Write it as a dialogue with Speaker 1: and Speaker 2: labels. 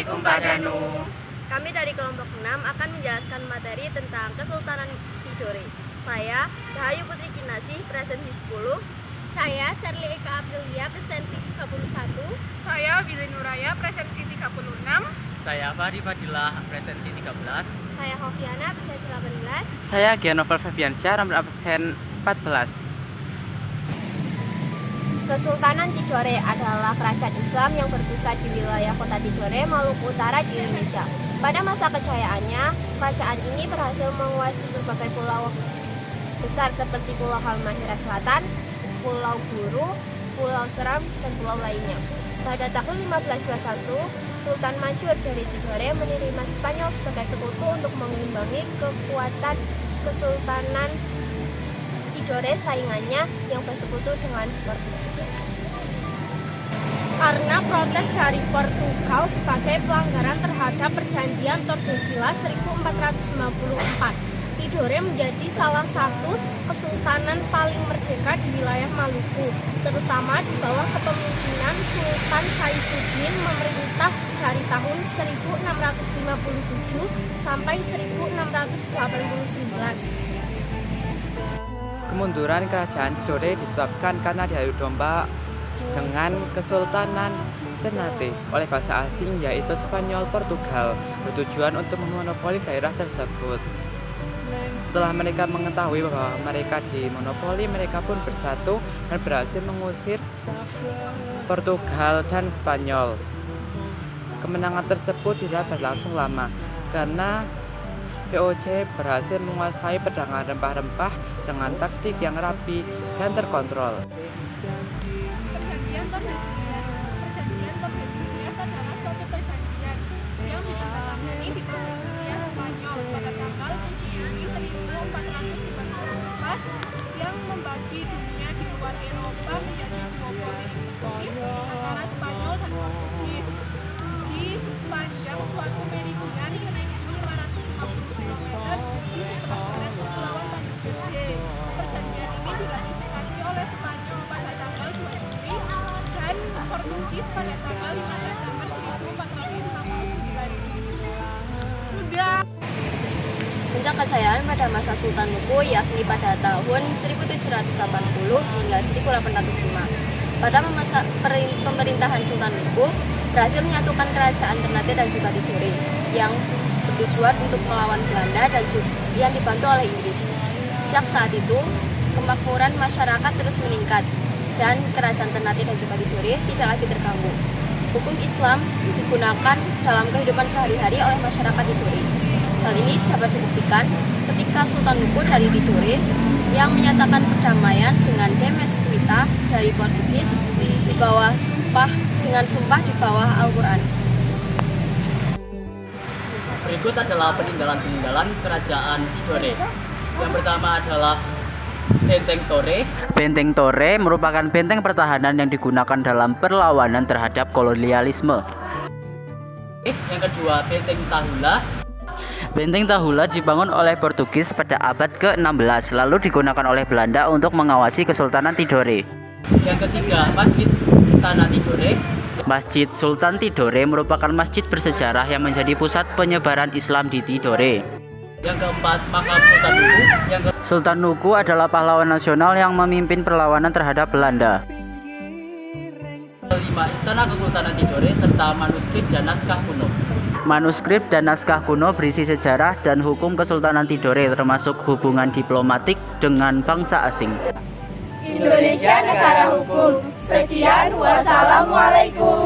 Speaker 1: Assalamualaikum Pak Danu.
Speaker 2: Kami dari kelompok 6 akan menjelaskan materi tentang Kesultanan Tidore. Saya, Rahayu Putri Kinasih, presensi 10.
Speaker 3: Saya, Sherly Eka Aprilia, presensi 31.
Speaker 4: Saya, Billy Nuraya, presensi 36.
Speaker 1: Saya Fahri Fadilah, presensi 13.
Speaker 2: Saya Hoviana, presensi 18.
Speaker 5: Saya Gianovel Febiansyah, nomor absen 14.
Speaker 2: Kesultanan Tidore adalah kerajaan Islam yang berpusat di wilayah kota Tidore, Maluku Utara di Indonesia. Pada masa kejayaannya, kerajaan ini berhasil menguasai berbagai pulau besar seperti Pulau Halmahera Selatan, Pulau Buru, Pulau Seram, dan pulau lainnya. Pada tahun 1521, Sultan Mansur dari Tidore menerima Spanyol sebagai sekutu untuk mengimbangi kekuatan Kesultanan Tidore saingannya yang bersekutu dengan Portugis.
Speaker 3: Karena protes dari Portugal sebagai pelanggaran terhadap perjanjian Tordesillas 1494, Tidore menjadi salah satu kesultanan paling merdeka di wilayah Maluku, terutama di bawah kepemimpinan Sultan Saifuddin memerintah dari tahun 1657 sampai 1689.
Speaker 5: Kemunduran kerajaan Tidore disebabkan karena diadu domba dengan Kesultanan Ternate oleh bangsa asing yaitu Spanyol Portugal bertujuan untuk memonopoli daerah tersebut. Setelah mereka mengetahui bahwa mereka dimonopoli, mereka pun bersatu dan berhasil mengusir Portugal dan Spanyol. Kemenangan tersebut tidak berlangsung lama karena VOC berhasil menguasai perdagangan rempah-rempah dengan taktik yang rapi dan terkontrol.
Speaker 4: Perjanjian Tordesillas adalah suatu perjanjian yang ditandatangani di Castilla Spanyol pada tanggal 7 Juni 1494 yang membagi dunia di luar Eropa menjadi duopoli eksekutif antara Spanyol dan Portugis. Di sepanjang suatu meridian 1550 km di sebelah barat Kepulauan Tanjung Gede. Perjanjian ini diratifikasi oleh Spanyol pada tanggal 2 Juli dan Portugis pada tanggal 5 September 1459. Sudah.
Speaker 2: Puncak kejayaan pada masa Sultan Nuku yakni pada tahun 1780 hingga 1805. Pada masa pemerintahan Sultan Nuku berhasil menyatukan kerajaan Ternate dan juga Tidore yang bertujuan untuk melawan Belanda dan yang dibantu oleh Inggris. Sejak saat itu, kemakmuran masyarakat terus meningkat dan kerajaan Ternate dan juga Tidore tidak lagi terganggu. Hukum Islam digunakan dalam kehidupan sehari-hari oleh masyarakat Tidore. Hal ini dapat dibuktikan ketika Sultan Nuku dari Tidore yang menyatakan perdamaian dengan Demesquita dari Portugis di bawah sumpah di bawah Al-Quran.
Speaker 1: Berikut adalah peninggalan-peninggalan kerajaan Tidore. Yang pertama adalah Benteng Tore.
Speaker 6: Benteng Tore merupakan benteng pertahanan yang digunakan dalam perlawanan terhadap kolonialisme.
Speaker 1: Yang kedua, Benteng Tahula.
Speaker 6: Benteng Tahula dibangun oleh Portugis pada abad ke-16, lalu digunakan oleh Belanda untuk mengawasi Kesultanan Tidore.
Speaker 1: Yang ketiga, Masjid Istana Tidore.
Speaker 6: Masjid Sultan Tidore merupakan masjid bersejarah yang menjadi pusat penyebaran Islam di Tidore.
Speaker 1: Yang keempat, Makam Sultan Nuku.
Speaker 6: Sultan Nuku adalah pahlawan nasional yang memimpin perlawanan terhadap Belanda.
Speaker 1: Kelima, Istana Kesultanan Tidore serta manuskrip dan naskah kuno.
Speaker 6: Manuskrip dan naskah kuno berisi sejarah dan hukum Kesultanan Tidore termasuk hubungan diplomatik dengan bangsa asing.
Speaker 3: Indonesia negara hukum. Sekian, wassalamualaikum.